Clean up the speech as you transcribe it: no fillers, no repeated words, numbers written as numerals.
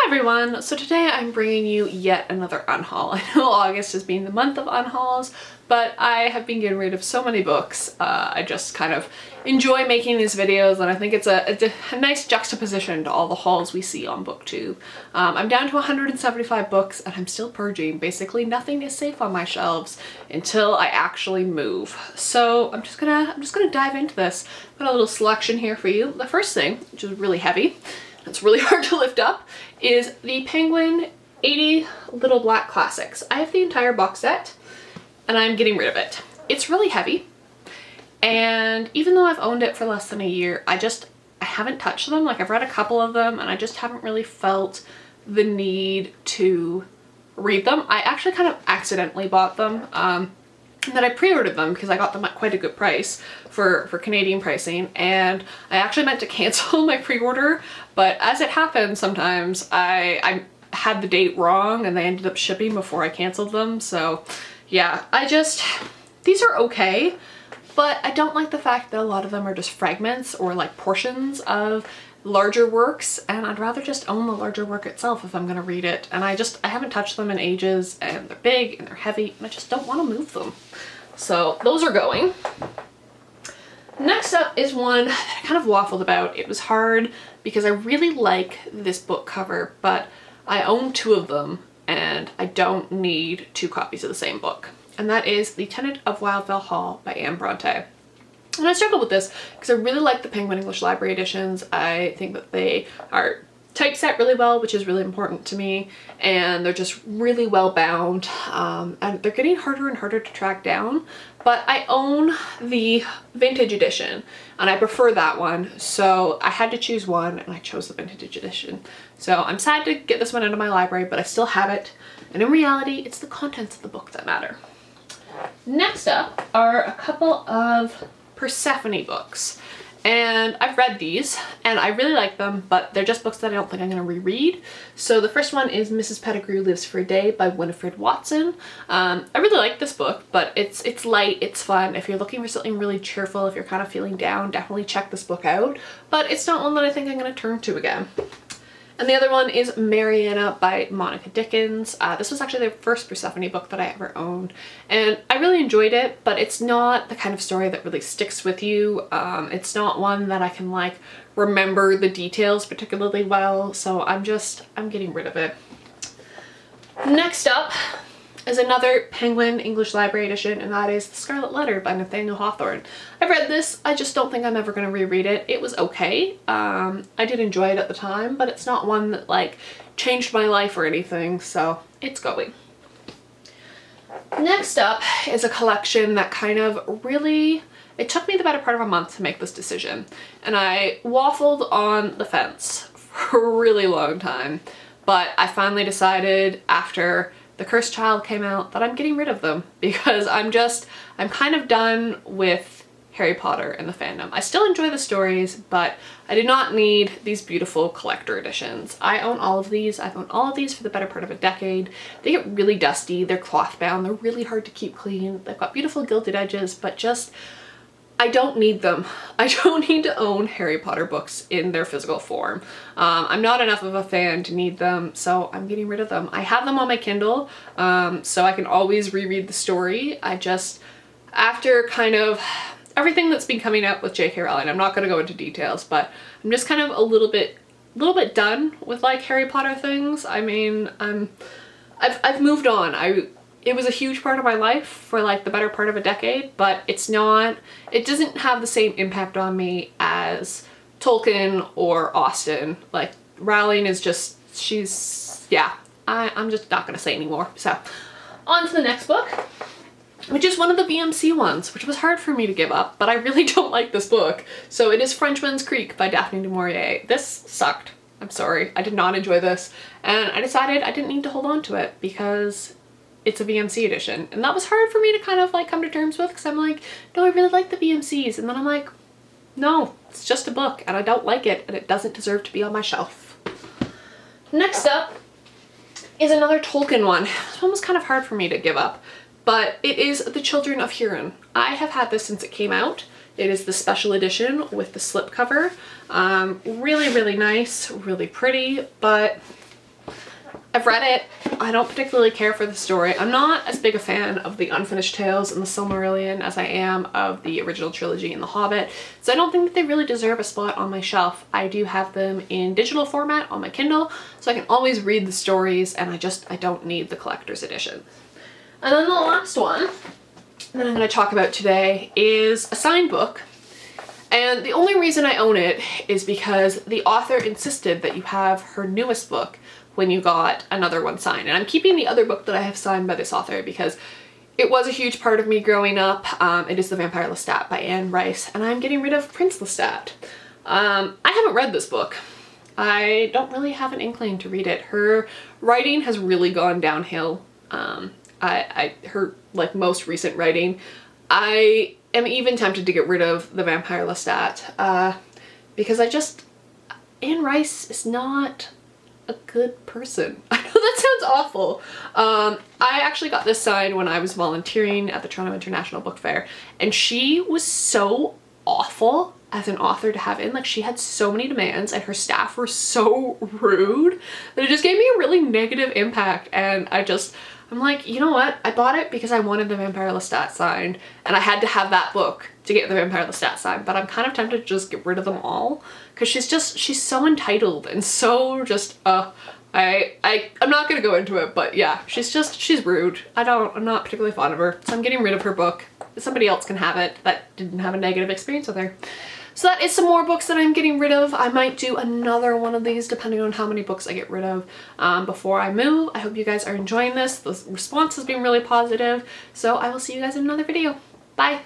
everyone! So today I'm bringing you yet another unhaul. I know August has been the month of unhauls, but I have been getting rid of so many books. I just kind of enjoy making these videos, and I think it's a nice juxtaposition to all the hauls we see on BookTube. I'm down to 175 books and I'm still purging. Basically nothing is safe on my shelves until I actually move. So I'm just gonna dive into this. I've got a little selection here for you. The first thing, which is really heavy, it's really hard to lift up, is the Penguin 80 Little Black Classics. I have the entire box set and I'm getting rid of it. It's really heavy, and even though I've owned it for less than a year, I haven't touched them. Like, I've read a couple of them and I just haven't really felt the need to read them. I actually kind of accidentally bought them. And then I pre-ordered them because I got them at quite a good price for Canadian pricing, and I actually meant to cancel my pre-order, but as it happens sometimes, I had the date wrong and they ended up shipping before I canceled them. So yeah, these are okay, but I don't like the fact that a lot of them are just fragments or like portions of larger works, and I'd rather just own the larger work itself if I'm gonna read it. And I haven't touched them in ages, and they're big and they're heavy and I just don't want to move them. So those are going. Next up is one that I kind of waffled about. It was hard because I really like this book cover, but I own two of them and I don't need two copies of the same book. And that is the Tenant of Wildfell Hall by Anne Bronte. And I struggled with this because I really like the Penguin English Library editions. I think that they are typeset really well, which is really important to me, and they're just really well bound, and they're getting harder and harder to track down. But I own the vintage edition and I prefer that one, so I had to choose one and I chose the vintage edition. So I'm sad to get this one out of my library, but I still have it, and in reality it's the contents of the book that matter. Next up are a couple of Persephone books, and I've read these and I really like them, but they're just books that I don't think I'm going to reread. So the first one is Mrs. Pettigrew Lives for a Day by Winifred Watson. I really like this book, but it's light, it's fun. If you're looking for something really cheerful, if you're kind of feeling down, definitely check this book out, but it's not one that I think I'm going to turn to again. And the other one is Marianna by Monica Dickens. This was actually the first Persephone book that I ever owned, and I really enjoyed it, but it's not the kind of story that really sticks with you. It's not one that I can like remember the details particularly well, so I'm getting rid of it. Next up is another Penguin English Library edition, and that is The Scarlet Letter by Nathaniel Hawthorne. I've read this, I just don't think I'm ever going to reread it. It was okay. I did enjoy it at the time, but it's not one that like changed my life or anything, so it's going. Next up is a collection that kind of really, it took me the better part of a month to make this decision, and I waffled on the fence for a really long time, but I finally decided after The Cursed Child came out that I'm getting rid of them because I'm kind of done with Harry Potter and the fandom. I still enjoy the stories, but I do not need these beautiful collector editions. I own all of these. I've owned all of these for the better part of a decade. They get really dusty, they're cloth bound, they're really hard to keep clean. They've got beautiful gilded edges, but just, I don't need them. I don't need to own Harry Potter books in their physical form. I'm not enough of a fan to need them, so I'm getting rid of them. I have them on my Kindle, so I can always reread the story. After kind of everything that's been coming out with J.K. Rowling, I'm not going to go into details, but I'm just kind of a little bit done with like Harry Potter things. I mean, I've moved on. It was a huge part of my life for like the better part of a decade, but it doesn't have the same impact on me as Tolkien or Austen. Like, Rowling is just, I'm just not gonna say anymore. So on to the next book, which is one of the VMC ones, which was hard for me to give up, but I really don't like this book. So it is Frenchmans Creek by Daphne du Maurier. This sucked. I'm sorry, I did not enjoy this, and I decided I didn't need to hold on to it because it's a VMC edition, and that was hard for me to kind of like come to terms with, because I'm like, no, I really like the VMCs, and then I'm like, no, it's just a book and I don't like it and it doesn't deserve to be on my shelf. Next up is another Tolkien one. This one was kind of hard for me to give up, but it is The Children of Hurin. I have had this since it came out. It is the special edition with the slipcover. Really, really nice, really pretty, but I've read it. I don't particularly care for the story. I'm not as big a fan of the unfinished tales in the Silmarillion as I am of the original trilogy in The Hobbit, so I don't think that they really deserve a spot on my shelf. I do have them in digital format on my Kindle, so I can always read the stories, and I don't need the collector's edition. And then the last one that I'm going to talk about today is a signed book. And the only reason I own it is because the author insisted that you have her newest book when you got another one signed. And I'm keeping the other book that I have signed by this author because it was a huge part of me growing up. It is The Vampire Lestat by Anne Rice, and I'm getting rid of Prince Lestat. I haven't read this book. I don't really have an inkling to read it. Her writing has really gone downhill. Her like most recent writing, I am even tempted to get rid of The Vampire Lestat because Anne Rice is not a good person. I know that sounds awful. I actually got this signed when I was volunteering at the Toronto International Book Fair, and she was so awful as an author to have in. Like, she had so many demands and her staff were so rude that it just gave me a really negative impact, and I'm like, you know what? I bought it because I wanted The Vampire Lestat signed, and I had to have that book to get The Vampire Lestat signed, but I'm kind of tempted to just get rid of them all because she's so entitled and so just, I'm not gonna go into it, but yeah, she's rude. I'm not particularly fond of her, so I'm getting rid of her book. Somebody else can have it that didn't have a negative experience with her. So that is some more books that I'm getting rid of. I might do another one of these depending on how many books I get rid of before I move. I hope you guys are enjoying this. The response has been really positive. So I will see you guys in another video. Bye!